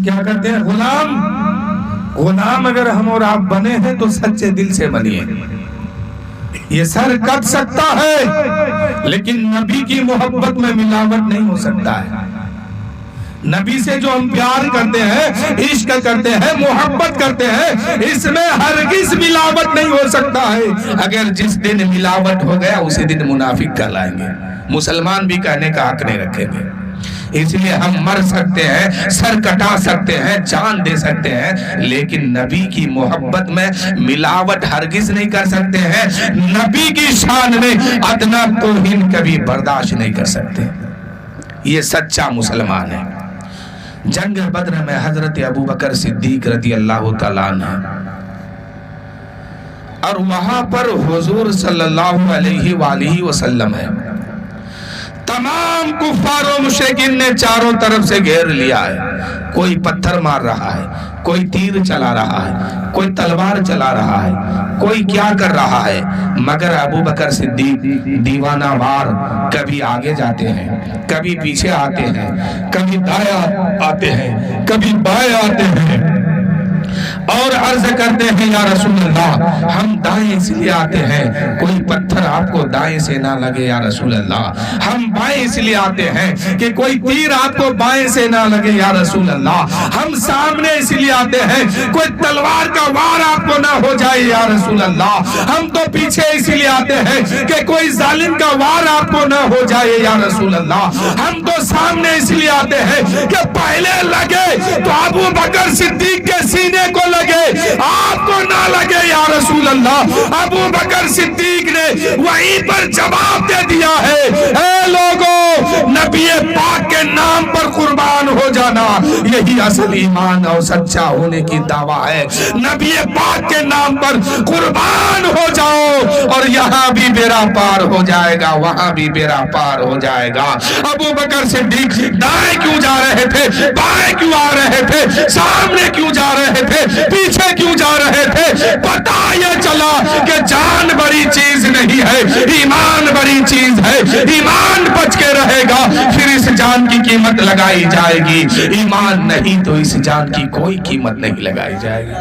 کیا کرتے ہیں؟ غلام اگر ہم اور آپ بنے ہیں تو سچے دل سے بنیے. یہ سر کٹ سکتا ہے لیکن نبی کی محبت میں ملاوٹ نہیں ہو سکتا ہے. نبی سے جو ہم پیار کرتے ہیں، عشق کرتے ہیں، محبت کرتے ہیں، اس میں ہرگز ملاوٹ نہیں ہو سکتا ہے. اگر جس دن ملاوٹ ہو گیا اسی دن منافق کہلائیں گے، مسلمان بھی کہنے کا حق نہیں رکھیں گے. اس لیے ہم مر سکتے ہیں، سر کٹا سکتے ہیں، جان دے سکتے ہیں، لیکن نبی کی محبت میں ملاوٹ ہرگز نہیں کر سکتے ہیں. نبی کی شان میں ادنا توہین کبھی برداشت نہیں کر سکتے. یہ سچا مسلمان ہے. جنگ بدر میں حضرت ابوبکر صدیق رضی اللہ تعالیٰ عنہ، اور وہاں پر حضور صلی اللہ علیہ وآلہ وسلم ہے. تمام کفار و مشرکین نے چاروں طرف سے گھیر لیا ہے. کوئی پتھر مار رہا ہے، کوئی تیر چلا رہا ہے، کوئی تلوار چلا رہا ہے، کوئی کیا کر رہا ہے، مگر ابوبکر صدیق دیوانہ وار کبھی آگے جاتے ہیں، کبھی پیچھے آتے ہیں، کبھی دائیں آتے ہیں، کبھی بائیں آتے ہیں، اور عرض کرتے ہیں یا رسول اللہ ہم دائیں اس لیے آتے ہیں کوئی پتھر آپ کو دائیں سے نہ لگے یا رسول اللہ. ہم بائیں اس لیے آتے ہیں کہ کوئی تیر آپ کو بائیں سے نہ لگے یا رسول اللہ. ہم سامنے اس لیے آتے ہیں کوئی تلوار کا وار آپ کو نہ ہو جائے یا رسول اللہ. ہم تو پیچھے اس لیے آتے ہیں کہ کوئی ظالم کا وار آپ کو نہ ہو جائے یا رسول اللہ. ہم تو سامنے اس لیے آتے ہیں کہ پہلے لگے تو ابو بکر صدیق کے سینے کو لگے، آپ کو نہ لگے یا رسول اللہ. ابو بکر صدیق نے وہیں پر جواب دے دیا ہے، اے لوگوں، نبی پاک کے نام پر قربان ہو جانا یہی اصل ایمان اور سچا ہونے کی دعویٰ ہے. نبی پاک کے نام پر قربان ہو جاؤ اور یہاں بھی بیڑا پار ہو جائے گا، وہاں بھی بیڑا پار ہو جائے گا. ابو بکر صدیق دائیں کیوں جا رہے تھے، بائیں کیوں آ رہے تھے، سامنے کیوں جا رہے تھے، پیچھے کیوں جا رہے تھے؟ پتہ یہ چلا کہ جان بڑی چیز نہیں ہے، ایمان بڑی چیز ہے. ایمان بچ کے رہے گا پھر اس جان کی قیمت لگائی جائے گی، ایمان نہیں تو اس جان کی کوئی قیمت نہیں لگائی جائے گی.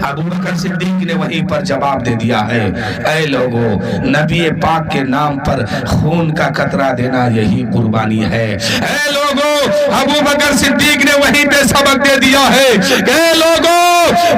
ابو بکر صدیق نے وہیں پر جواب دے دیا ہے، اے لوگو، نبی پاک کے نام پر خون کا قطرہ دینا یہی قربانی ہے. اے لوگو، ابو بکر صدیق نے وہیں پہ سبق دے دیا ہے کہ اے لوگو،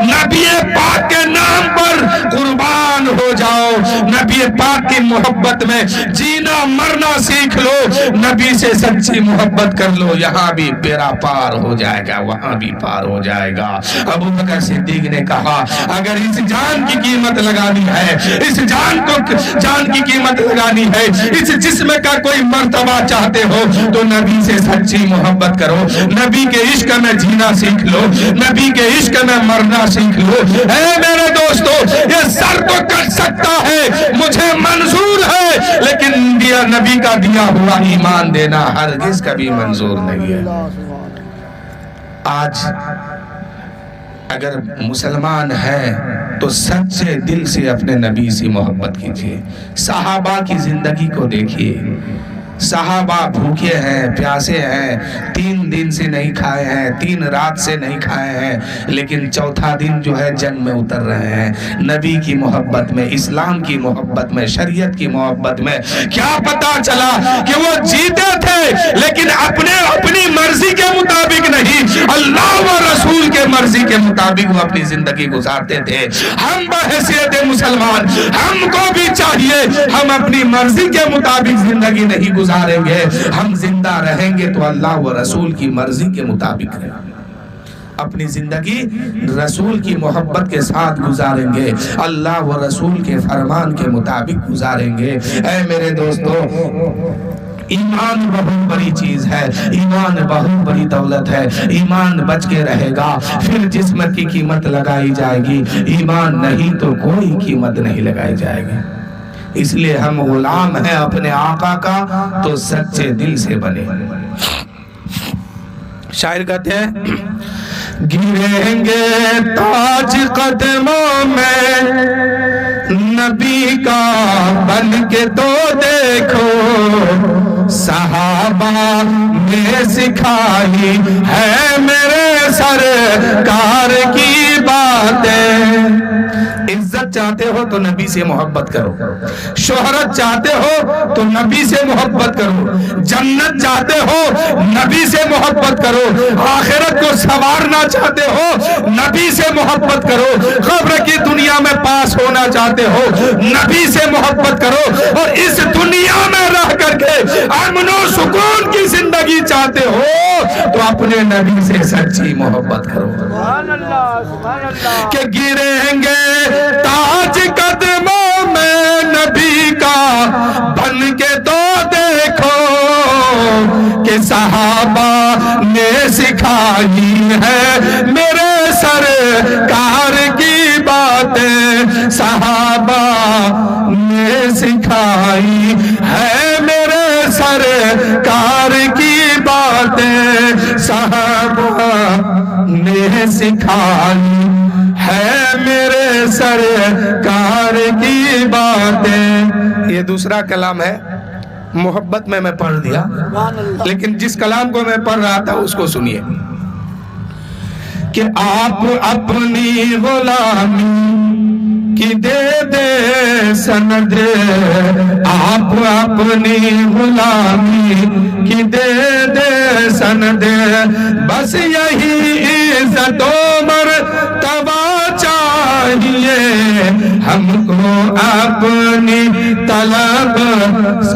نبی پاک کے نام پر قربان ہو جاؤ، نبی پاک کی محبت میں جینا مرنا سیکھ لو، نبی سے سچی محبت کر لو، یہاں بھی بیڑا پار ہو جائے گا، وہاں بھی پار ہو جائے گا. ابو بکر صدیق نے کہا اگر اس جان کی قیمت لگانی ہے، اس جان کی قیمت لگانی ہے، اس جسم کا کوئی مرتبہ چاہتے ہو تو نبی سے سچی محبت کرو، نبی کے عشق میں جینا سیکھ لو، نبی کے عشق میں مرنا سیکھ لو. اے میرے دوستو، یہ سر تو کٹ سکتا ہے، مجھے منظور ہے، لیکن نبی کا دیا ہوا ایمان دینا ہرگز کبھی منظور نہیں ہے. آج اگر مسلمان ہیں تو سچے دل سے اپنے نبی سے محبت کیجئے. صحابہ کی زندگی کو دیکھیے، صحابہ بھوکے ہیں، پیاسے ہیں، 3 دن سے نہیں کھائے ہیں، 3 رات سے نہیں کھائے ہیں، لیکن چوتھا دن جو ہے جنگ میں اتر رہے ہیں. نبی کی محبت میں، اسلام کی محبت میں، شریعت کی محبت میں. کیا پتا چلا کہ وہ جیتے تھے لیکن اپنی مرضی کے مطابق نہیں، اللہ و رسول کے مرضی کے مطابق وہ اپنی زندگی گزارتے تھے. ہم بحیثیت مسلمان، ہم کو بھی چاہیے ہم اپنی مرضی کے مطابق زندگی نہیں گزاریں گے. ہم زندہ رہیں گے تو اللہ و رسول کی مرضی کے مطابق رہیں گے، اپنی زندگی رسول کی محبت کے ساتھ گزاریں گے، اللہ و رسول کے فرمان کے مطابق گزاریں گے. اے میرے دوستو، ایمان بہت بڑی چیز ہے، ایمان بہت بڑی دولت ہے. ایمان بچ کے رہے گا پھر جسم کی قیمت لگائی جائے گی، ایمان نہیں تو کوئی قیمت نہیں لگائی جائے گی. اس لیے ہم غلام ہیں اپنے آقا کا تو سچے دل سے بنے. شاعر کہتے ہیں گریں گے تاج قدموں میں نبی کا بن کے تو دیکھو، صحابہ نے سکھائی ہے میرے سرکار کی باتیں. عزت چاہتے ہو تو نبی سے محبت کرو, شہرت چاہتے ہو تو نبی سے محبت کرو, جنت چاہتے ہو نبی سے محبت کرو, آخرت کو سنوارنا چاہتے ہو نبی سے محبت کرو, قبر کی دنیا میں پاس ہونا چاہتے ہو نبی سے محبت کرو, اور اس دنیا میں رہ کر کے امن و سکون کی زندگی چاہتے ہو تو اپنے نبی سے سچی محبت کرو. کہ گریں گے تاج قدموں میں نبی کا بن کے تو دیکھو, کہ صحابہ نے سکھائی ہے میرے سرکار کی باتیں, صحابہ نے سکھائی ہے میرے سرکار کی باتیں, صحابہ نے سکھائی ہے میرے سرکار کی باتیں. یہ دوسرا کلام ہے, محبت میں پڑھ دیا, لیکن جس کلام کو میں پڑھ رہا تھا اس کو سنیے. کہ آپ اپنی غلامی کی دے دے سند, آپ اپنی غلامی کی دے دے سند, بس یہی عزت و مرتبہ چاہیے ہم کو, اپنی طلب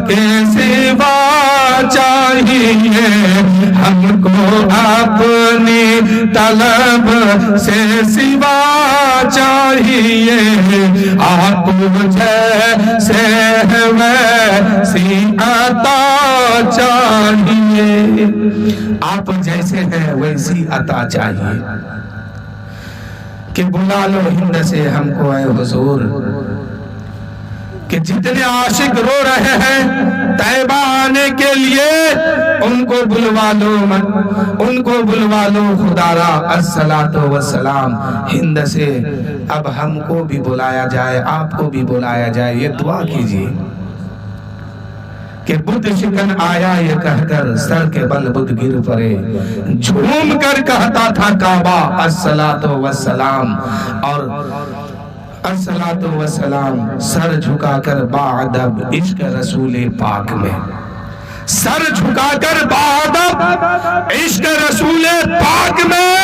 کے سوا چاہیے ہم کو, اپنی طلب سے سوا چاہیے, آپ جیسے ویسی عطا چاہیے, آپ جیسے ہیں ویسی عطا چاہیے. کہ بلا لو ہند سے ہم کو اے حضور, کہ جتنے عاشق رو رہے ہیں طیبہ آنے کے لیے ان کو بلوا لو, ان کو بلوا لو خدا را الصلاۃ والسلام ہند سے. اب ہم کو بھی بلایا جائے, آپ کو بھی بلایا جائے, یہ دعا کیجیے. کہ بت شکن آیا یہ کہہ کر سر کے بل بت گر پڑے, جھوم کر کہتا تھا کعبہ الصلاۃ والسلام, اور الصلاۃ والسلام سر جھکا کر باادب عشق رسول پاک میں, سر جھکا کر باادب عشق رسول پاک میں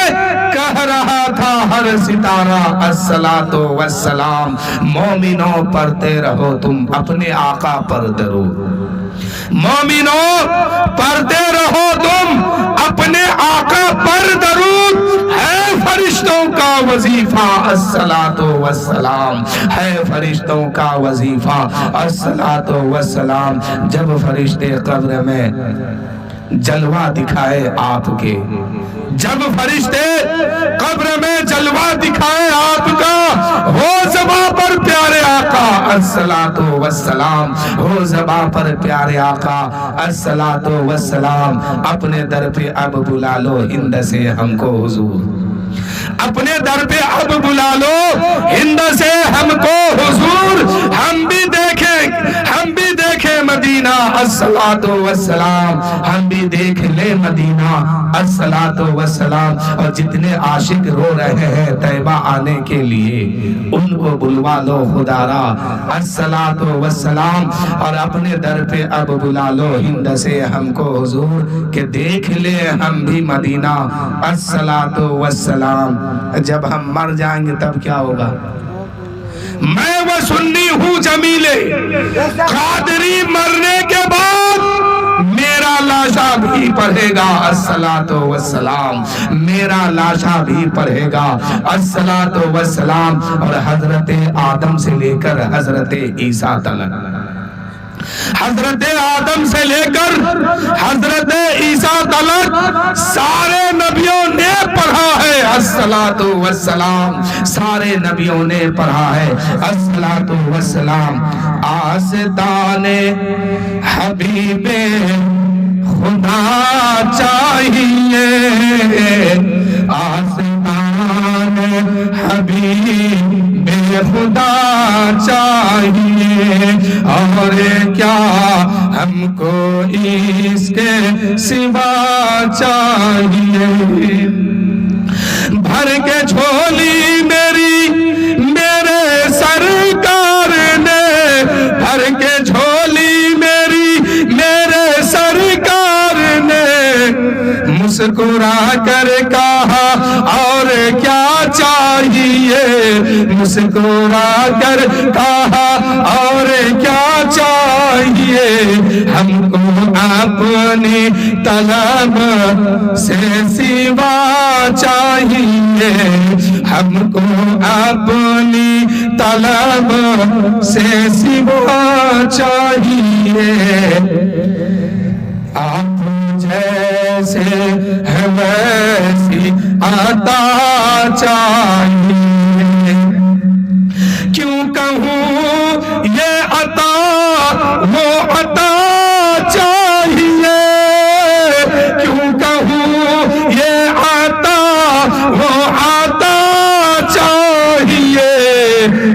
کہہ رہا تھا ہر ستارہ الصلاۃ والسلام. مومنوں پڑھتے رہو تم اپنے آقا پر درود, مومنوں پڑھتے رہو تم اپنے آقا پر درود, ہے فرشتوں کا وظیفہ الصلاۃ والسلام, ہے فرشتوں کا وظیفہ الصلاۃ والسلام. جب فرشتے قبر میں جلوہ دکھائے آپ کے, جب فرشتے قبر میں جلوہ دکھائے آپ کا, ہو زباں پر پیارے آقا الصلاۃ والسلام, ہو زباں پر پیارے آقا الصلاۃ والسلام. اپنے در پہ اب بلا لو ہند سے ہم کو حضور, اپنے در پہ اب بلا لو ہند سے ہم کو حضور, ہم بھی دیکھیں, ہم بھی دیکھیں مدینہ الصلاۃ والسلام, ہم بھی دیکھ لے مدینہ الصلاۃ والسلام. اور جتنے عاشق رو رہے ہیں طیبہ آنے کے لیے ان کو بلوا لو خدا را الصلاۃ والسلام, اور اپنے در پہ اب بلا لو ہند سے ہم کو حضور, کہ دیکھ لے ہم بھی مدینہ الصلاۃ والسلام. جب ہم مر جائیں گے تب کیا ہوگا؟ میں وہ سنی ہوں جمیلے, قادری مرنے کے بعد میرا لاشا بھی پڑھے گا الصلاۃ والسلام, میرا لاشا بھی پڑھے گا الصلاۃ والسلام. اور حضرت آدم سے لے کر حضرت عیسیٰ تک, حضرت آدم سے لے کر حضرت عیسیٰ تک سارے نبیوں نے پڑھا ہے الصلاۃ والسلام, سارے نبیوں نے پڑھا ہے الصلاۃ والسلام. آستانے حبیب خدا چاہیے, آستانے حبیب خدا چاہیے, چاہیے اور کیا ہم کو اس کے سوا چاہیے. بھر کے جھولی میرے سرکار نے، بھر کے جھولی میرے سرکار نے مسکرا کر کہا اور کیا چاہیے، مسکرا کر کہا اور کیا چاہیے، ہم کو اپنی طلب سے سوا چاہیے، ہم کو اپنی طلب سے سوا چاہیے. آپ جیسے ہے ویسی عطا چاہیے، کیوں کہوں یہ عطا وہ عطا چاہیے، کیوں کہوں یہ عطا وہ عطا چاہیے.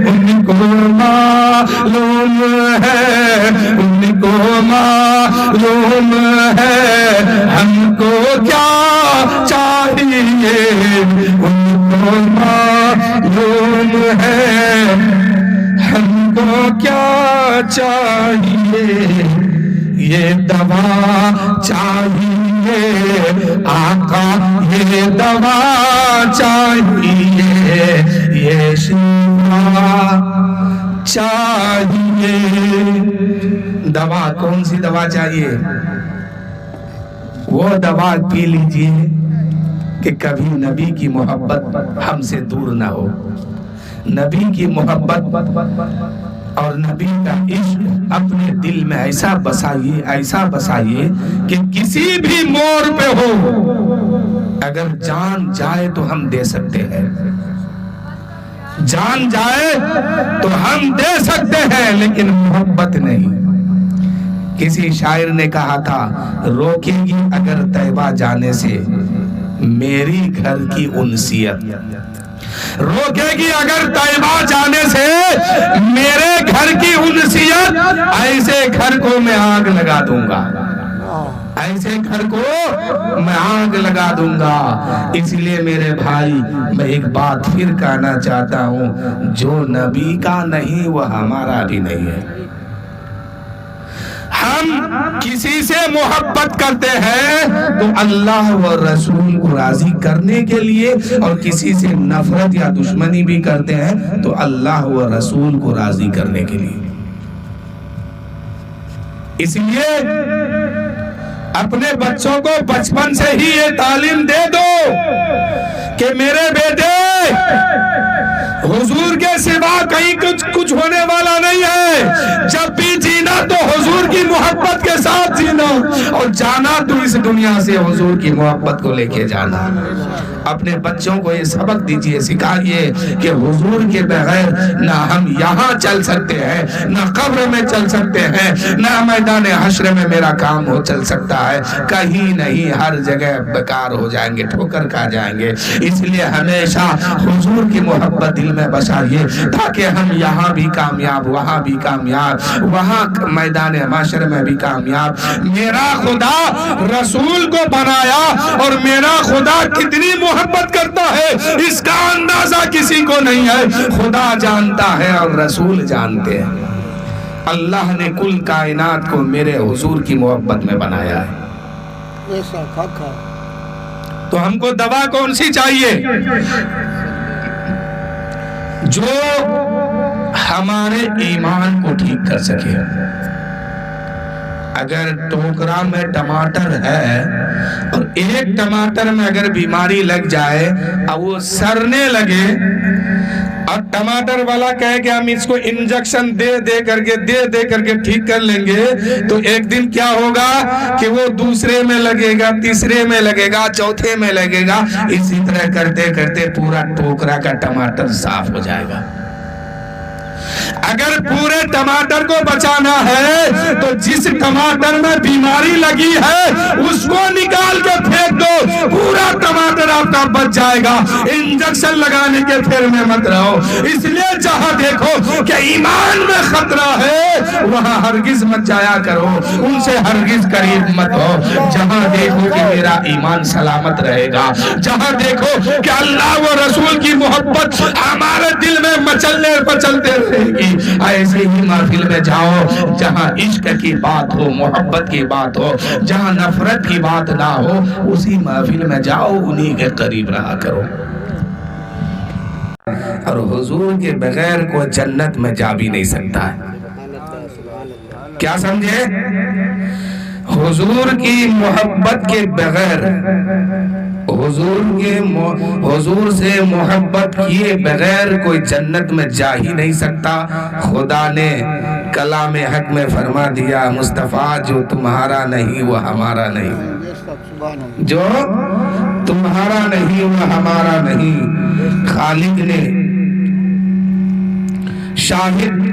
ان کو معلوم ہے، ان کو معلوم ہے ہم کو کیا چاہیے، ان کو معلوم ہے ہم کو کیا چاہیے. یہ دوا چاہیے آقا، یہ دوا چاہیے، یہ شفا چاہیے. دوا کون سی دوا چاہیے؟ وہ دوا پی لیجئے کہ کبھی نبی کی محبت ہم سے دور نہ ہو. نبی کی محبت اور نبی کا عشق اپنے دل میں ایسا بسائیے کہ کسی بھی موڑ پہ ہو، اگر جان جائے تو ہم دے سکتے ہیں، جان جائے تو ہم دے سکتے ہیں، لیکن محبت نہیں. کسی شاعر نے کہا تھا، روکے گی اگر طیبہ جانے سے میری گھر کی انسیت، روکے گی اگر طیبہ جانے سے میرے گھر کی انسیت، ایسے گھر کو میں آگ لگا دوں گا، ایسے گھر کو میں آگ لگا دوں گا. اس لیے میرے بھائی میں ایک بات پھر کہنا چاہتا ہوں، جو نبی کا نہیں وہ ہمارا بھی نہیں ہے. ہم کسی سے محبت کرتے ہیں تو اللہ و رسول کو راضی کرنے کے لیے، اور کسی سے نفرت یا دشمنی بھی کرتے ہیں تو اللہ و رسول کو راضی کرنے کے لیے. اس لیے اپنے بچوں کو بچپن سے ہی یہ تعلیم دے دو کہ میرے بیٹے حضور کے سوا کہیں کچھ ہونے والا نہیں ہے. جب بھی جینا تو حضور کی محبت کے ساتھ جینا، اور جانا تو اس دنیا سے حضور کی محبت کو لے کے جانا. اپنے بچوں کو یہ سبق دیجئے، سکھائیے کہ حضور کے بغیر نہ ہم یہاں چل سکتے ہیں، نہ قبر میں چل سکتے ہیں، نہ میدان حشر میں میرا کام ہو چل سکتا ہے. کہیں نہیں، ہر جگہ بیکار ہو جائیں گے، ٹھوکر کھا جائیں گے. اس لیے ہمیشہ حضور کی محبت دل میں بسائیے تاکہ ہم یہاں بھی کامیاب، وہاں بھی کامیاب، وہاں میدان محشر میں بھی کامیاب. میرا خدا رسول کو بنایا اور میرا خدا کتنی محبت کرتا ہے اس کا اندازہ کسی کو نہیں ہے. خدا جانتا ہے اور رسول جانتے ہیں. اللہ نے کل کائنات کو میرے حضور کی محبت میں بنایا ہے. تو ہم کو دوا کون سی چاہیے؟ جو ہمارے ایمان کو ٹھیک کر سکے. اگر ٹوکرا میں ٹماٹر ہے اور ایک ٹماٹر میں اگر بیماری لگ جائے اور وہ سڑنے لگے، اور ٹماٹر والا کہے کہ ہم اس کو انجیکشن دے کر کے ٹھیک کر لیں گے، تو ایک دن کیا ہوگا کہ وہ دوسرے میں لگے گا، تیسرے میں لگے گا، چوتھے میں لگے گا. اسی طرح کرتے کرتے پورا ٹوکرا کا ٹماٹر صاف ہو جائے گا. اگر پورے ٹماٹر کو بچانا ہے تو جس ٹماٹر میں بیماری لگی ہے اس کو نکال کے پھینک دو، پورا ٹماٹر آپ کا بچ جائے گا۔ انجیکشن لگانے کے پھر میں مت رہو۔ اس لیے جہاں دیکھو کہ ایمان میں خطرہ ہے وہاں ہرگز مت جایا کرو، ان سے ہرگز قریب مت ہو۔ جہاں دیکھو کہ میرا ایمان سلامت رہے گا، جہاں دیکھو کہ اللہ و رسول کی محبت ہمارے دل میں مچلنے پچلتے رہے گی، ایسے ہی محفل میں جاؤ جہاں عشق کی بات ہو، محبت کی بات ہو، جہاں نفرت کی بات نہ ہو، اسی محفل میں جاؤ، انہی کے قریب رہا کرو۔ اور حضور کے بغیر کوئی جنت میں جا بھی نہیں سکتا ہے۔ کیا سمجھے؟ حضور کی محبت کے بغیر، حضور سے محبت کیے بغیر کوئی جنت میں جا ہی نہیں سکتا۔ خدا نے کلام حق میں فرما دیا، مصطفیٰ جو تمہارا نہیں وہ ہمارا نہیں، جو تمہارا نہیں وہ ہمارا نہیں۔ خالق نے شاہد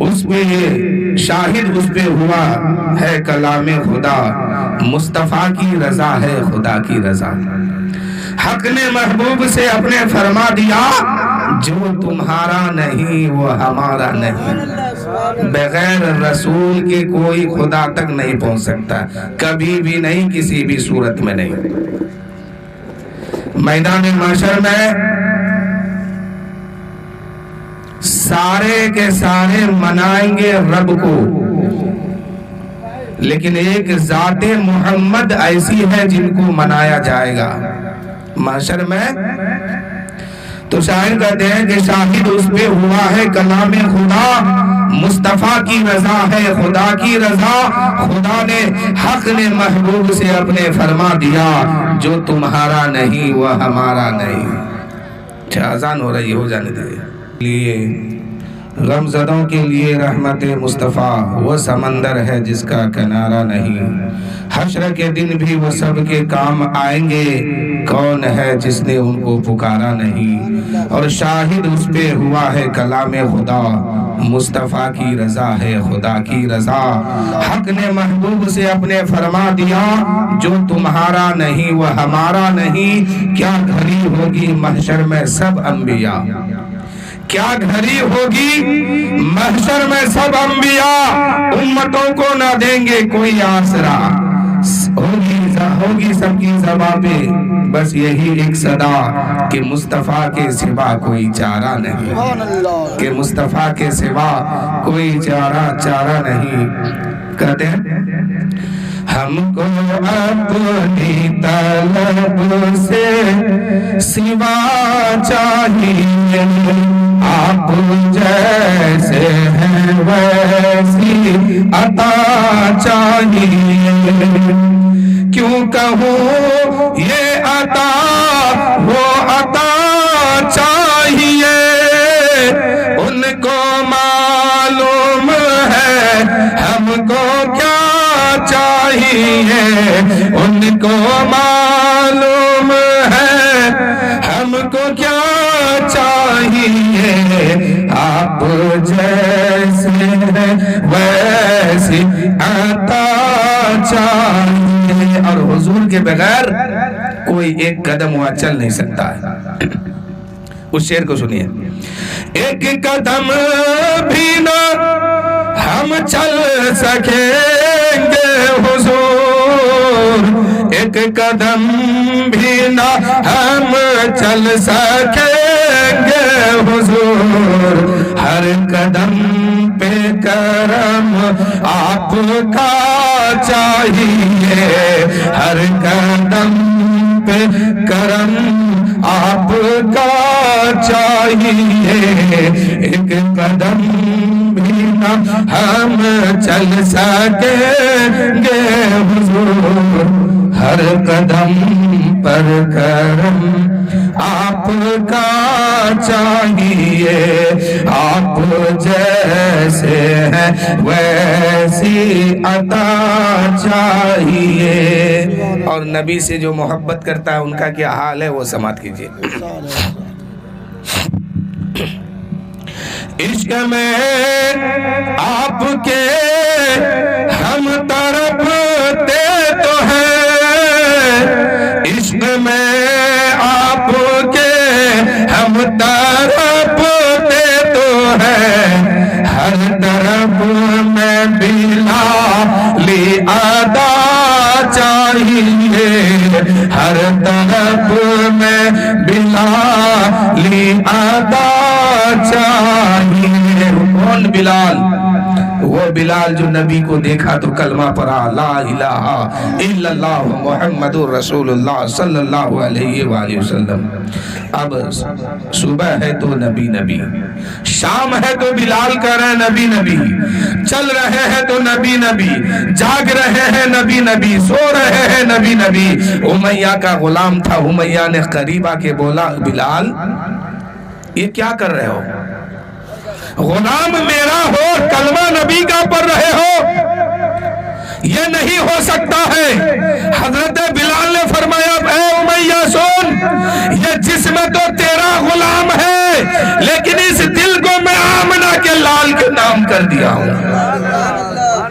اس پہ ہوا ہے کلام خدا، مصطفیٰ کی رضا ہے خدا کی رضا۔ حق نے محبوب سے اپنے فرما دیا، جو تمہارا نہیں وہ ہمارا نہیں۔ بغیر رسول کے کوئی خدا تک نہیں پہنچ سکتا، کبھی بھی نہیں، کسی بھی صورت میں نہیں۔ میدان محشر میں سارے کے سارے منائیں گے رب کو، لیکن ایک ذات محمد ایسی ہے جن کو منایا جائے گا محشر میں۔ تو شاعر کہتے ہیں کہ شاہد اس پہ ہوا ہے کلام خدا، مصطفیٰ کی رضا ہے خدا کی رضا۔ خدا نے حق نے محبوب سے اپنے فرما دیا، جو تمہارا نہیں وہ ہمارا نہیں۔ اچھا اذان ہو رہی ہو جانے دیئے۔ غم زدوں کے لیے رحمت مصطفیٰ وہ سمندر ہے جس کا کنارہ نہیں۔ حشر کے دن بھی وہ سب کے کام آئیں گے، کون ہے جس نے ان کو پکارا نہیں۔ اور شاہد اس پہ ہوا ہے کلام خدا، مصطفیٰ کی رضا ہے خدا کی رضا۔ حق نے محبوب سے اپنے فرما دیا، جو تمہارا نہیں وہ ہمارا نہیں۔ کیا گھڑی ہوگی محشر میں سب انبیاء، کیا گھڑی ہوگی محشر میں سب انبیاء امتوں کو نہ دیں گے کوئی آسرا۔ ہوگی سب کی زباں پہ بس یہی ایک صدا کہ مصطفیٰ کے سوا کوئی چارہ نہیں، کہ مصطفیٰ کے سوا کوئی چارہ نہیں۔ کہتے ہیں ہم کو اپنی طلب سے سوا چاہیے، آپ جیسے ہیں ویسی عطا چاہیے۔ کیوں کہوں یہ عطا وہ عطا چاہیے، ان کو معلوم ہے ہم کو کیا چاہیے، ان کو معلوم ہے ہم کو کیا چاہیے۔ آپ جیسے ہیں ویسی عطا چاہیے۔ اور حضور کے بغیر کوئی ایک قدم وہاں چل نہیں سکتا ہے۔ اس شعر کو سنیے، ایک قدم بھی نہ ہم چل سکیں گے حضور، ایک قدم بھی نہ ہم چل سکیں گے حضور۔ ہر قدم پہ کرم آپ کا چاہیے، ہر قدم پہ کرم آپ کا چاہیے۔ ایک قدم بھی نہ ہم چل سکیں گے حضور، ہر قدم پر کرم آپ کا چاہیے۔ آپ جیسے ہیں ویسی عطا چاہیے۔ اور نبی سے جو محبت کرتا ہے ان کا کیا حال ہے وہ سماعت کیجیے۔ عشق میں آپ کے ہم تڑپتے تو ہیں، عشق میں آپ کے ہم تڑپتے تو ہیں، ہر طرف میں بلالی ادا چاہیے، ہر طرف میں بلالی ادا چاہیے۔ کون بلال؟ وہ بلال جو نبی کو دیکھا تو کلمہ پڑھا، لا الہ الا اللہ محمد رسول اللہ صلی اللہ علیہ وآلہ وسلم۔ اب صبح ہے تو نبی نبی، شام ہے تو بلال کہہ رہے ہیں نبی نبی، چل رہے ہیں تو نبی نبی، جاگ رہے ہیں نبی نبی، سو رہے ہیں نبی نبی۔ امیہ کا غلام تھا، امیہ نے قریب آ کے بولا بلال یہ کیا کر رہے ہو؟ غلام میرا ہو، کلمہ نبی کا پڑھ رہے ہو، یہ نہیں ہو سکتا ہے۔ حضرت بلال نے فرمایا اے امیہ سن، یہ جسم تو تیرا غلام ہے لیکن اس دل کو میں آمنہ کے لال کے نام کر دیا ہوں۔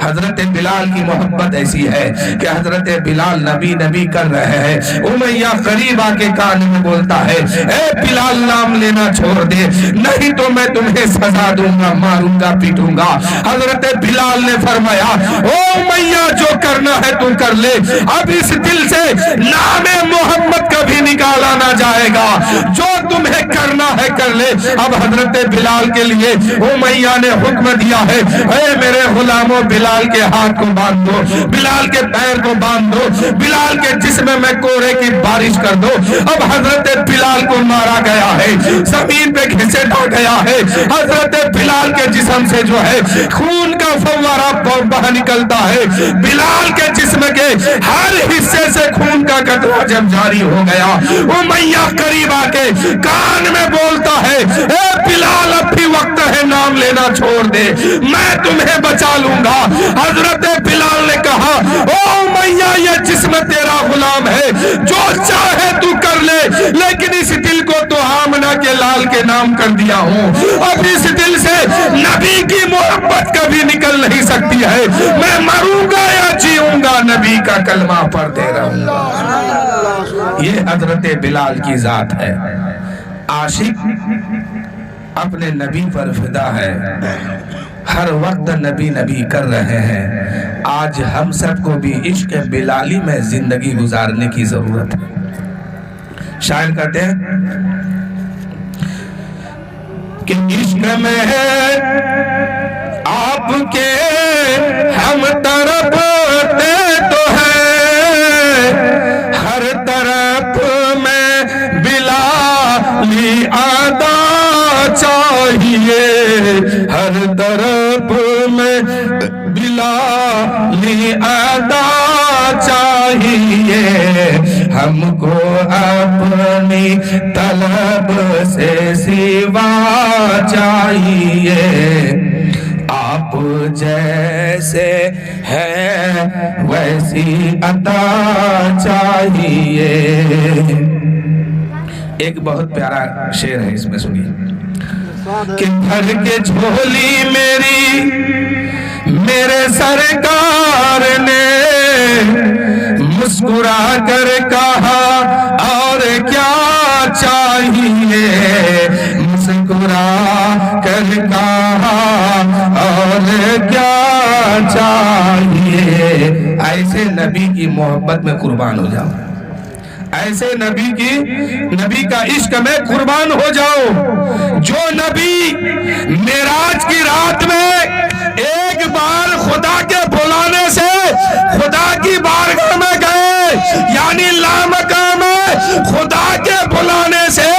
حضرت بلال کی محبت ایسی ہے کہ حضرت بلال نبی نبی کر رہے ہیں، امیہ قریب آ کے کان میں بولتا ہے اے بلال نام لینا چھوڑ دے، نہیں تو میں تمہیں سزا دوں گا، ماروں گا، پیٹوں گا۔ حضرت بلال نے فرمایا او امیہ جو کرنا ہے تو کر لے، اب اس دل سے نام محمد کبھی نکالا نہ جائے گا، جو تمہیں کرنا ہے کر لے۔ اب حضرت بلال کے لیے امیہ نے حکم دیا ہے اے میرے غلاموں، بلال کے ہاتھ کو باندھ دو، بلال کے پیر کو باندھ دو، بلال کے جسم میں کوڑے کی بارش کر دو۔ اب حضرت بلال کو مارا گیا ہے، زمین پہ گھسیٹا گیا ہے، حضرت بلال کے جسم سے جو ہے خون کا فوارہ بہہ نکلتا ہے۔ بلال کے جسم کے ہر حصے سے خون کا قطرہ جب جاری ہو گیا، امیہ قریب آ کے کان میں بولتا ہے اے بلال اب بھی وقت ہے، نام لینا چھوڑ دے، میں تمہیں بچا لوں گا۔ حضرت بلال نے کہا او امیہ یہ جسم تیرا غلام ہے، جو چاہے تو کر لے، لیکن اس دل کو تو آمنہ کے لال کے نام کر دیا ہوں، اب اس دل سے نبی کی محبت کبھی نکل نہیں سکتی ہے، میں مروں گا یا جیوں گا نبی کا کلمہ پڑھتے رہوں گا۔ یہ حضرت بلال کی ذات ہے۔ عاشق اپنے نبی پر فدا ہے، ہر وقت نبی نبی کر رہے ہیں۔ آج ہم سب کو بھی عشق بلالی میں زندگی گزارنے کی ضرورت ہے۔ شاعر کہتے ہیں کہ عشق میں آپ کے ہم تڑپتے تو ہیں، ہر طرف میں بلالی ادا چاہیے، ہر طرف میں بلالی ادا چاہیے، ہم کو اپنی طلب سے سوا چاہیے، آپ جیسے ہیں ویسی عطا چاہیے۔ ایک بہت پیارا شعر ہے، اس میں سنیے کہ بھر کے جھولی میری میرے سرکار نے مسکرا کر کہا اور کیا چاہیے، مسکرا کر کہا اور کیا چاہیے۔ ایسے نبی کی محبت میں قربان ہو جاؤ، ایسے نبی کا عشق میں قربان ہو جاؤ۔ جو نبی معراج کی رات میں ایک بار خدا کے بلانے سے خدا کی بارگاہ میں گئے، یعنی لامکاں میں خدا کے بلانے سے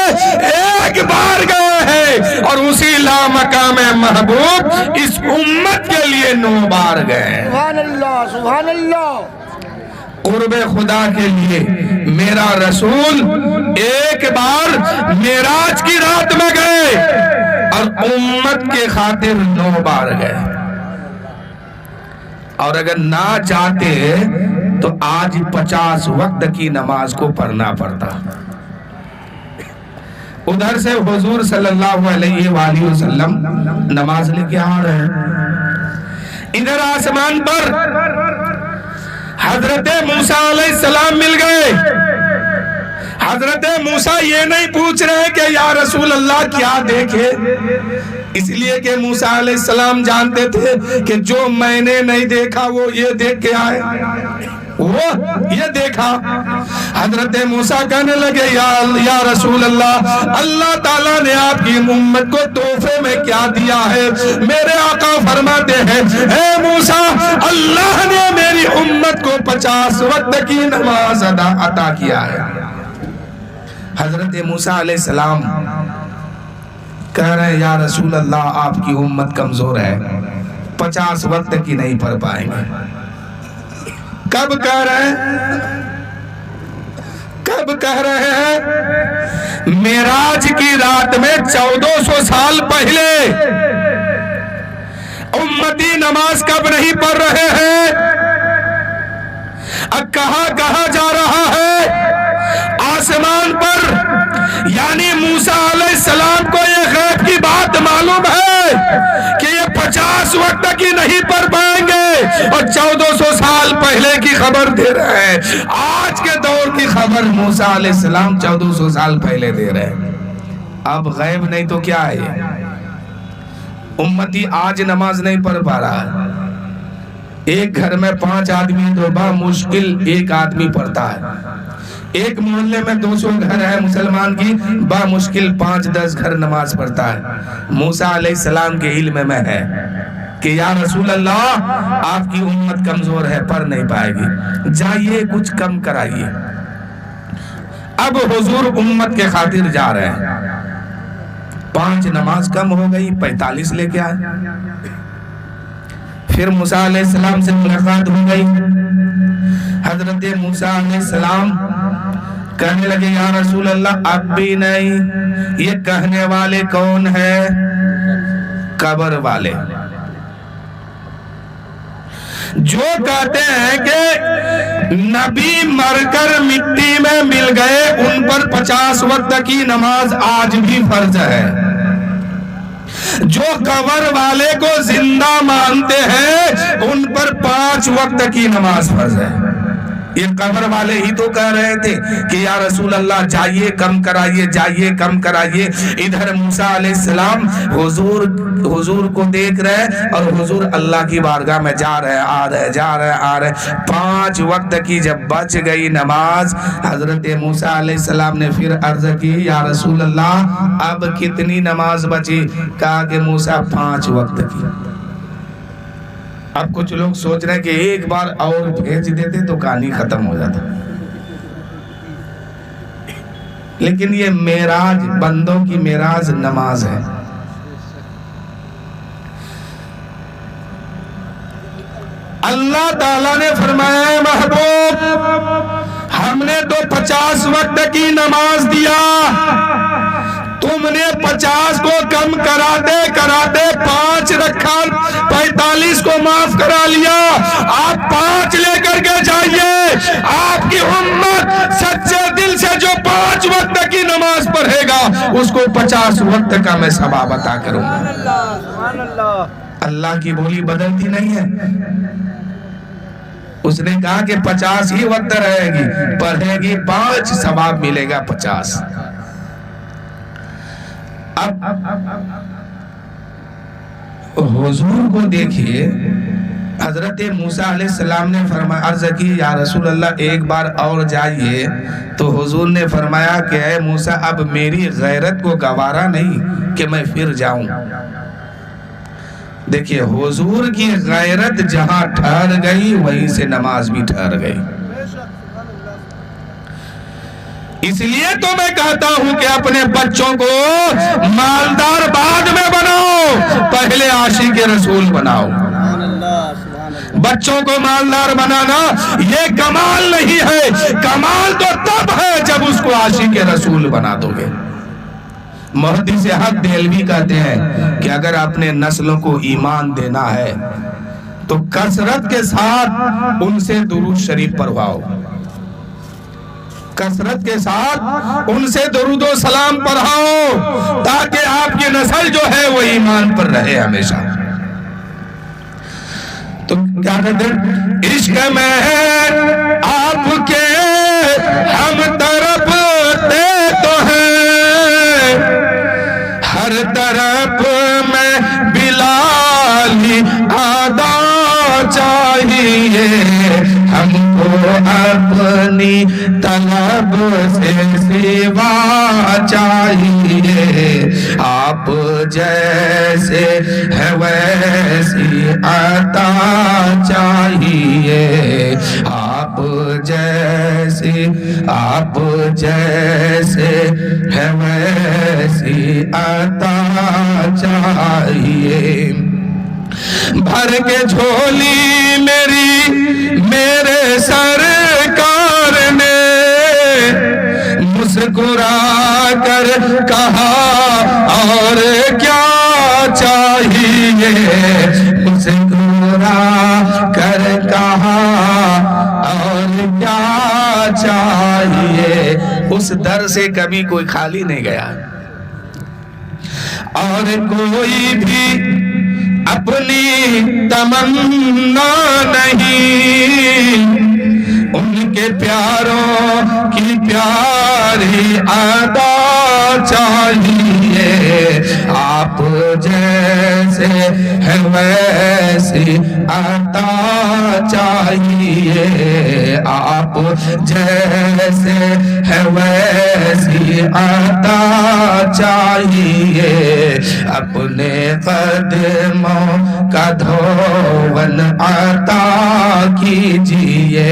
ایک بار گئے ہیں، اور اسی لامکاں میں محبوب اس امت کے لیے 9 بار گئے۔ سبحان اللہ، سبحان اللہ۔ قرب خدا کے لیے میرا رسول ایک بار معراج کی رات میں گئے اور امت کے خاطر 9 بار گئے، اور اگر نہ جاتے تو آج 50 وقت کی نماز کو پڑھنا پڑتا۔ ادھر سے حضور صلی اللہ علیہ وآلہ وسلم نماز لے کے آ رہے ہیں. ادھر آسمان پر حضرت موسیٰ علیہ السلام مل گئے. حضرت موسیٰ یہ نہیں پوچھ رہے کہ یا رسول اللہ کیا دیکھے، اس لیے کہ موسیٰ علیہ السلام جانتے تھے کہ جو میں نے نہیں دیکھا وہ یہ دیکھ کے آئے. وہ یہ دیکھا. حضرت موسیٰ کہنے لگے یا رسول اللہ، اللہ تعالیٰ نے آپ کی امت کو تحفے میں کیا دیا ہے؟ میرے آقا فرماتے ہیں اے موسیٰ، اللہ نے میری امت کو 50 وقت کی نماز عطا کیا ہے. حضرت موسیٰ علیہ السلام کہہ رہے ہیں یا رسول اللہ آپ کی امت کمزور ہے، 50 وقت کی نہیں پڑھ پائیں گے. کب کہہ رہے ہیں؟ کب کہہ رہے ہیں؟ معراج کی رات میں 1400 سال پہلے. امتی نماز کب نہیں پڑھ رہے ہیں؟ اب کہاں کہاں جا رہا ہے؟ آسمان پر. یعنی موسیٰ علیہ السلام کو یہ غیب کی بات معلوم ہے کہ یہ 50 وقت کی نہیں پڑھ پائیں گے، اور 1400 سال پہلے کی خبر دے رہے ہیں. آج کے دور کی خبر موسیٰ علیہ السلام 1400 سال پہلے دے رہے ہیں. اب غیب نہیں تو کیا ہے؟ امتی آج نماز نہیں پڑھ پا رہا ہے. ایک گھر میں 5 آدمی تو بامشکل ایک آدمی پڑھتا ہے. ایک محلے میں 200 گھر ہے مسلمان کی، بامشکل 5-10 گھر نماز پڑھتا ہے. موسیٰ علیہ السلام کے علم میں ہے کہ یا رسول اللہ آپ کی امت کمزور ہے، پڑھ نہیں پائے گی، جائیے کچھ کم کرائیے. اب حضور امت کے خاطر جا رہے ہیں. 5 نماز کم ہو گئی، 45 لے کے آئے. پھر موسیٰ علیہ السلام سے ملاقات ہو گئی. حضرت موسیٰ علیہ السلام کہنے لگے یا رسول اللہ اب بھی نہیں. یہ کہنے والے کون ہیں؟ قبر والے، جو کہتے ہیں کہ نبی مر کر مٹی میں مل گئے، ان پر 50 وقت کی نماز آج بھی فرض ہے. جو قبر والے کو زندہ مانتے ہیں ان پر 5 وقت کی نماز فرض ہے. یہ قبر والے ہی تو کہہ رہے تھے کہ یا رسول اللہ جائیے کم کرائیے، جائیے کم کرائیے. ادھر موسیٰ علیہ السلام حضور کو دیکھ رہے، اور حضور اللہ کی بارگاہ میں جا رہے آ رہے جا رہے آ رہے. 5 وقت کی جب بچ گئی نماز، حضرت موسیٰ علیہ السلام نے پھر عرض کی یا رسول اللہ اب کتنی نماز بچی؟ کہا کہ موسیٰ 5 وقت کی. اب کچھ لوگ سوچ رہے ہیں کہ ایک بار اور بھیج دیتے تو کہانی ختم ہو جاتا، لیکن یہ معراج، بندوں کی معراج نماز ہے. اللہ تعالیٰ نے فرمایا محبوب ہم نے تو 50 وقت کی نماز دیا، تم نے 50 کو کم کراتے کراتے 5 رکھا، 45 کو معاف کرا لیا. آپ 5 لے کر کے جائیے. آپ کی امت سچے دل سے جو 5 وقت کی نماز پڑھے گا اس کو 50 وقت کا میں ثواب عطا کروں گا. اللہ کی بولی بدلتی نہیں ہے. اس نے کہا کہ 50 ہی وقت رہے گی، پڑھے گی 5 ثواب ملے گا 50. اب حضور کو دیکھیے. حضرت موسیٰ علیہ السلام نے فرمایا عرض کی یا رسول اللہ ایک بار اور جائیے، تو حضور نے فرمایا کہ اے موسیٰ اب میری غیرت کو گوارا نہیں کہ میں پھر جاؤں. دیکھیے حضور کی غیرت جہاں ٹھہر گئی وہیں سے نماز بھی ٹھہر گئی. اس لیے تو میں کہتا ہوں کہ اپنے بچوں کو مالدار بعد میں بناؤ، پہلے عاشق رسول بناؤ. بچوں کو مالدار بنانا یہ کمال نہیں ہے، کمال تو تب ہے جب اس کو عاشق رسول بنا دو گے. محدث حق دہلوی کہتے ہیں کہ اگر اپنے نسلوں کو ایمان دینا ہے تو کثرت کے ساتھ ان سے درود شریف پڑھواؤ. کثرت کے ساتھ ان سے درود و سلام پڑھاؤ تاکہ آپ کی نسل جو ہے وہ ایمان پر رہے ہمیشہ۔ تو کیا کہتے ہیں؟ عشق میں آپ کے ہم تڑپتے تو ہیں، ہر طرف میں بلالی ادا چاہیے، ہم کو اپنی طلب سے سوا چاہیے، آپ جیسے ہے ویسی عطا چاہیے، آپ جیسے ہے ویسی عطا چاہیے۔ بھر کے جھولی میرے سرکار نے مسکرا کر کہا اور کیا چاہیے، مسکرا کر کہا اور کیا چاہیے۔ اس در سے کبھی کوئی خالی نہیں گیا، اور کوئی بھی اپنی تمنا نہیں، ان کے پیاروں کی پیاری ادا چاہیے، آپ جیسے ہے ویسی عطا چاہیے، آپ جیسے ہے ویسی عطا چاہیے، اپنے قدموں کا دھون عطا کیجیے،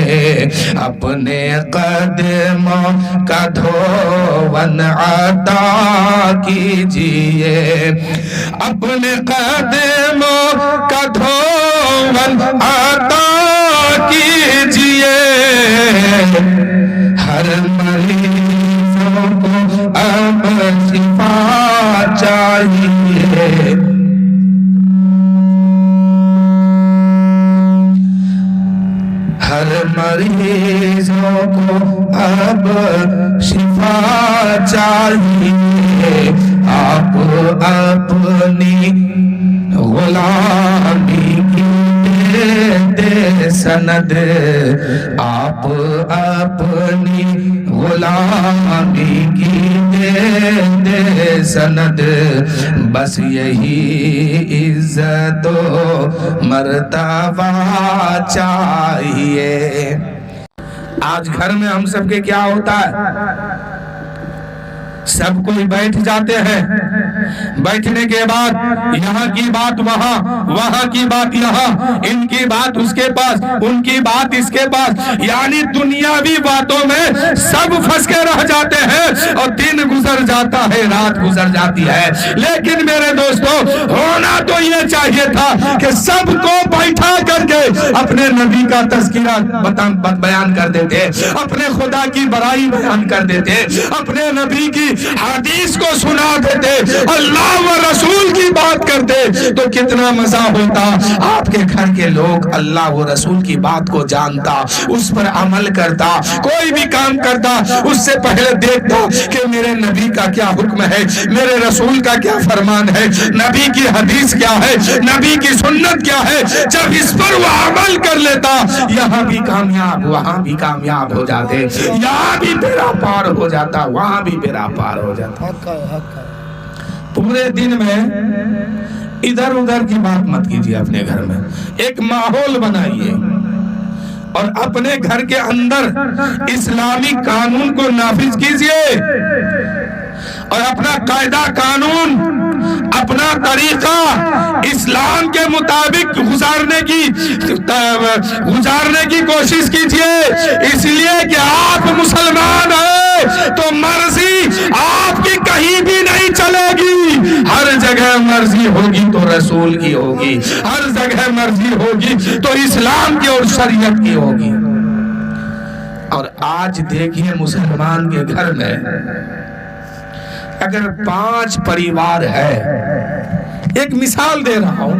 اپنے قدموں کا دھون عطا کیجیے، اپنے قدموں کا دھون عطا کیجیے، ہر مریضوں کو اب شفا چاہیے، ہر مریضوں کو اب شفا چاہیے، آپ اپنی غلامی کی دے سند، آپ اپنی غلامی کی دے سند، بس یہی عزت و مرتبہ چاہیے۔ آج گھر میں ہم سب کے کیا ہوتا ہے؟ سب کوئی بیٹھ جاتے ہیں، بیٹھنے کے بعد یہاں کی بات وہاں، وہاں کی بات یہاں، ان کی بات اس کے پاس، ان کی بات اس کے پاس، یعنی دنیاوی باتوں میں سب پھنس کے رہ جاتے ہیں، اور دن گزر جاتا ہے، رات گزر جاتی ہے۔ لیکن میرے دوستو، ہونا تو یہ چاہیے تھا کہ سب کو بیٹھا کر کے اپنے نبی کا تذکرہ بیان کر دیتے، اپنے خدا کی بڑائی بیان کر دیتے، اپنے نبی کی حدیث کو سنا دیتے، اللہ و رسول کی بات کرتے، تو کتنا مزہ ہوتا۔ آپ کے گھر کے لوگ اللہ و رسول کی بات کو جانتا، اس پر عمل کرتا، کوئی بھی کام کرتا اس سے پہلے دیکھتا کہ میرے نبی کا کیا حکم ہے، میرے رسول کا کیا فرمان ہے، نبی کی حدیث کیا ہے، نبی کی سنت کیا ہے۔ جب اس پر وہ عمل کر لیتا، یہاں بھی کامیاب وہاں بھی کامیاب ہو جاتے، یہاں بھی بیڑا پار ہو جاتا، وہاں بھی بیڑا پار ہو جاتا۔ پورے دن میں ادھر ادھر کی بات مت کیجیے، اپنے گھر میں ایک ماحول بنائیے، اور اپنے گھر کے اندر اسلامی قانون کو نافذ کیجیے، اور اپنا قاعدہ قانون، اپنا طریقہ اسلام کے مطابق گزارنے کی کوشش کیجیے، اس لیے کہ آپ مسلمان ہیں تو مرضی آپ کی کہیں بھی نہیں چلے گی، ہر جگہ مرضی ہوگی تو رسول کی ہوگی، ہر جگہ مرضی ہوگی تو اسلام کی اور شریعت کی ہوگی۔ اور آج دیکھیے مسلمان کے گھر میں اگر 5 پریوار ہے، ایک مثال دے رہا ہوں،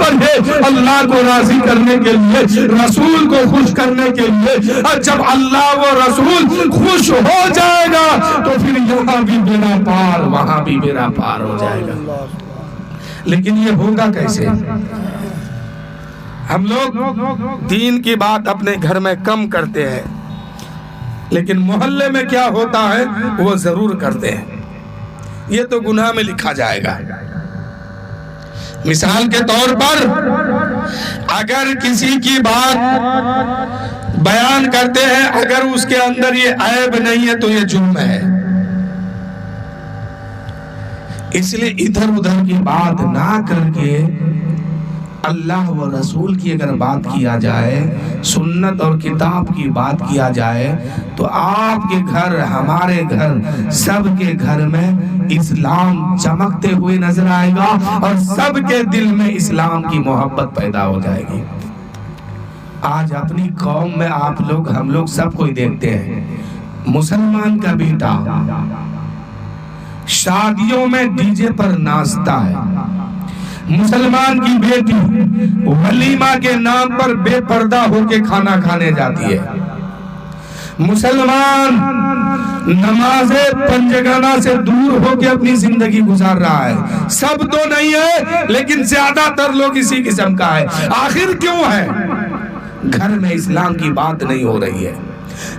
پڑھے اللہ کو راضی کرنے کے لیے، رسول کو خوش کرنے کے لیے، اور جب اللہ و رسول خوش ہو جائے گا تو پھر یہاں بھی بیڑا پار وہاں بھی بیڑا پار ہو جائے گا۔ لیکن یہ ہوگا کیسے؟ ہم لوگ دین کی بات اپنے گھر میں کم کرتے ہیں، لیکن محلے میں کیا ہوتا ہے وہ ضرور کرتے ہیں، یہ تو گناہ میں لکھا جائے گا۔ مثال کے طور پر اگر کسی کی بات بیان کرتے ہیں، اگر اس کے اندر یہ عیب نہیں ہے تو یہ جرم ہے۔ اس لیے ادھر ادھر کی بات نہ کر کے اللہ و رسول کی اگر بات کیا جائے، سنت اور کتاب کی بات کیا جائے، تو آپ کے گھر، ہمارے گھر، سب کے گھر میں اسلام چمکتے ہوئے نظر آئے گا اور سب کے دل میں اسلام کی محبت پیدا ہو جائے گی۔ آج اپنی قوم میں آپ لوگ، ہم لوگ سب کوئی دیکھتے ہیں، مسلمان کا بیٹا شادیوں میں ڈی جے پر ناچتا ہے، مسلمان کی بیٹی ولیمہ کے نام پر بے پردہ ہو کے کھانا کھانے جاتی ہے، مسلمان نماز پنجگانہ سے دور ہو کے اپنی زندگی گزار رہا ہے۔ سب تو نہیں ہے لیکن زیادہ تر لوگ اسی قسم کا ہے۔ آخر کیوں ہے؟ گھر میں اسلام کی بات نہیں ہو رہی ہے،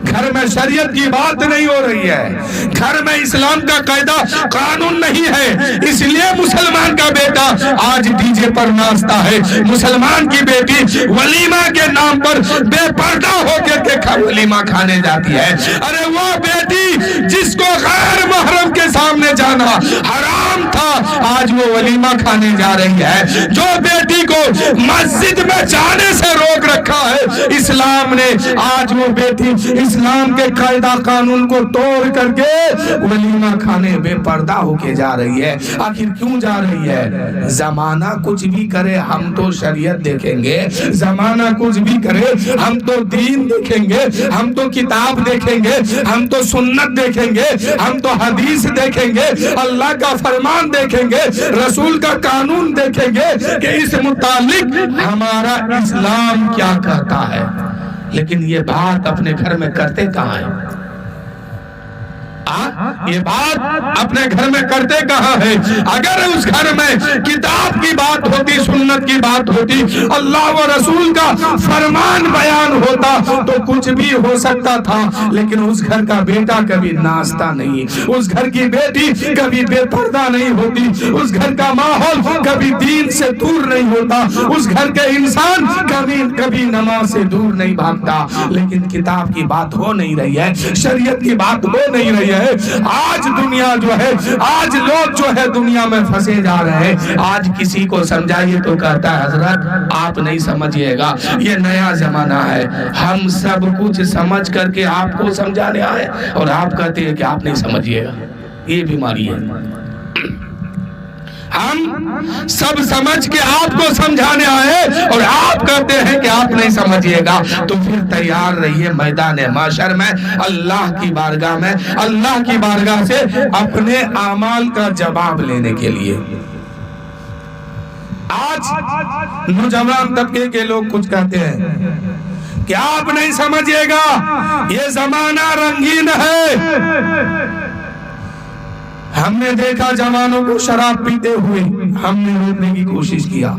گھر میں شریعت کی بات نہیں ہو رہی ہے، گھر میں اسلام کا قاعدہ قانون نہیں ہے، اس لیے مسلمان کا بیٹا آج ڈی جے پر ناچتا ہے، مسلمان کی بیٹی ولیمہ کے نام پر بے پردہ ہو کے ولیمہ کھانے جاتی ہے۔ ارے وہ بیٹی جس کو غیر محرم کے سامنے جانا حرام تھا، آج وہ ولیمہ کھانے جا رہی ہے۔ جو بیٹی کو مسجد میں جانے سے روک رکھا ہے اسلام نے، آج وہ بیٹی اسلام کے قاعدہ قانون کو توڑ کر کے ولیمہ کھانے بے پردہ ہو کے جا رہی ہے۔ آخر کیوں جا رہی ہے؟ زمانہ کچھ بھی کرے ہم تو شریعت دیکھیں گے، زمانہ کچھ بھی کرے ہم تو دین دیکھیں گے، ہم تو کتاب دیکھیں گے، ہم تو سنت دیکھیں گے، ہم تو حدیث دیکھیں گے، اللہ کا فرمان دیکھیں گے، رسول کا قانون دیکھیں گے کہ اس متعلق ہمارا اسلام کیا کہتا ہے۔ لیکن یہ بات اپنے گھر میں کرتے کہاں ہیں؟ یہ بات اپنے گھر میں کرتے کہاں ہے؟ اگر اس گھر میں کتاب کی بات ہوتی، سنت کی بات ہوتی، اللہ و رسول کا فرمان بیان ہوتا تو کچھ بھی ہو سکتا تھا، لیکن اس گھر کا بیٹا کبھی ناچتا نہیں، اس گھر کی بیٹی کبھی بے پردہ نہیں ہوتی، اس گھر کا ماحول کبھی دین سے دور نہیں ہوتا، اس گھر کے انسان کبھی نماز سے دور نہیں بھاگتا۔ لیکن کتاب کی بات ہو نہیں رہی ہے، شریعت کی بات ہو نہیں رہی ہے۔ آج دنیا جو ہے، آج لوگ جو ہے دنیا میں پھنسے جا رہے ہیں۔ آج کسی کو سمجھائیے تو کہتا ہے حضرت آپ نہیں سمجھیے گا، یہ نیا زمانہ ہے۔ ہم سب کچھ سمجھ کر کے آپ کو سمجھانے آئے اور آپ کہتے ہیں کہ آپ نہیں سمجھیے گا، یہ بیماری ہے۔ ہم سب سمجھ کے آپ کو سمجھانے آئے اور آپ کہتے ہیں کہ آپ نہیں سمجھیے گا، تو پھر تیار رہیے میدان محشر میں اللہ کی بارگاہ میں، اللہ کی بارگاہ سے اپنے اعمال کا جواب لینے کے لیے۔ آج نوجوان طبقے کے لوگ کچھ کہتے ہیں کہ آپ نہیں سمجھیے گا، یہ زمانہ رنگین ہے۔ ہم نے دیکھا جوانوں کو شراب پیتے ہوئے، ہم نے روکنے کی کوشش کیا،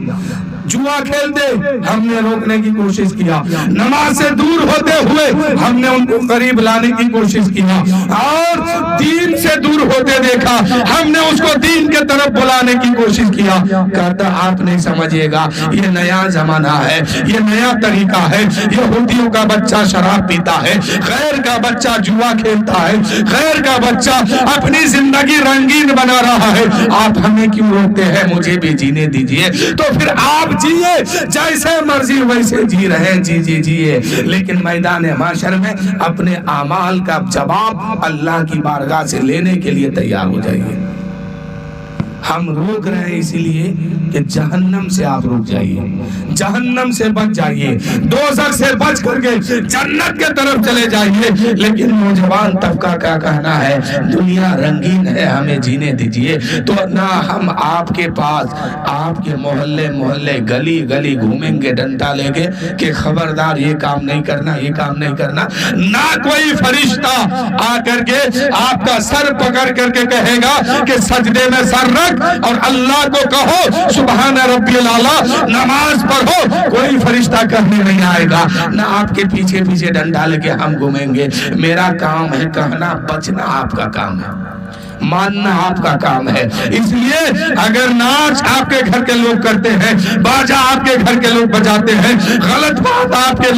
جوا کھیلتے ہم نے روکنے کی کوشش کیا، نماز سے دور ہوتے ہوئے ہم نے ان کو قریب لانے کی کوشش کیا، اور دین سے دور ہوتے دیکھا ہم نے اس کو دین کے طرف بلانے کی کوشش کیا۔ کہتا آپ نہیں سمجھیے گا، یہ نیا زمانہ ہے، یہ نیا طریقہ ہے، یہودیوں کا بچہ شراب پیتا ہے، غیر کا بچہ جوا کھیلتا ہے، غیر کا بچہ اپنی زندگی رنگین بنا رہا ہے، آپ ہمیں کیوں روکتے ہیں؟ مجھے بھی جینے دیجئے۔ تو پھر آپ جیے، جیسے مرضی ویسے جی رہے، جیے، لیکن میدان محشر میں اپنے اعمال کا جواب اللہ کی بارگاہ سے لینے کے لیے تیار ہو جائیے۔ ہم روک رہے ہیں اسی لیے کہ جہنم سے آپ رک جائیے، جہنم سے بچ جائیے، دوزخ سے بچ کر کے جنت کے طرف چلے جائیے۔ لیکن نوجوان طبقہ کا کہنا ہے دنیا رنگین ہے، ہمیں جینے دیجیے۔ تو نہ ہم آپ کے پاس آپ کے محلے محلے گلی گلی گھومیں گے ڈنڈا لے کے کہ خبردار یہ کام نہیں کرنا، یہ کام نہیں کرنا۔ نہ کوئی فرشتہ آ کر کے آپ کا سر پکڑ کر کے کہے گا کہ سجدے میں سر رکھ اور اللہ کو کہو سبحان ربی الاعلیٰ، نماز پڑھو، کوئی فرشتہ کرنے نہیں آئے گا۔ نہ آپ کے پیچھے پیچھے ڈنڈا لے کے ہم گھومیں گے۔ میرا کام ہے کہنا، بچنا آپ کا کام ہے، ماننا آپ کا کام ہے۔ اس لیے اگر ناچ آپ کے گھر کے لوگ کرتے ہیں، باجا آپ کے گھر کے لوگ بجاتے ہیں، غلط بات آپ کے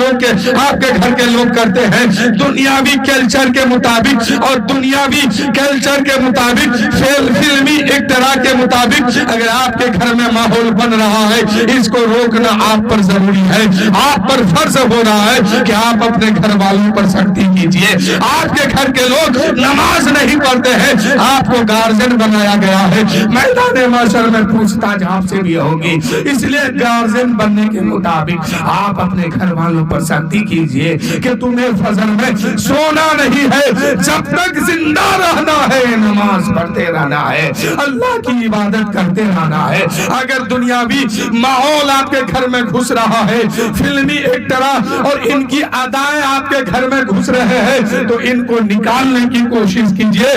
گھر کے لوگ کرتے ہیں، دنیاوی کلچر کے مطابق اور دنیاوی کلچر کے مطابق فلمی اقتراء کے مطابق اگر آپ کے گھر میں ماحول بن رہا ہے، اس کو روکنا آپ پر ضروری ہے۔ آپ پر فرض ہو رہا ہے کہ آپ اپنے گھر والوں پر سختی کیجئے۔ آپ کے گھر کے لوگ نماز نہیں پڑھتے ہیں، آپ کو گارجن بنایا گیا ہے، میدان محشر میں پوچھ تاچھ آپ سے بھی ہوگی۔ اس لیے گارجن بننے کے مطابق آپ اپنے گھر والوں پر سختی کیجئے کہ تمہیں فجر میں سونا نہیں ہے، جب تک زندہ رہنا ہے نماز پڑھتے رہنا ہے، اللہ کی عبادت کرتے رہنا ہے۔ اگر دنیاوی ماحول آپ کے گھر میں گھس رہا ہے، فلمی اقتراء اور ان کی ادائیں آپ کے گھر میں گھس رہے ہیں، تو ان کو نکالنے کی کوشش کیجئے۔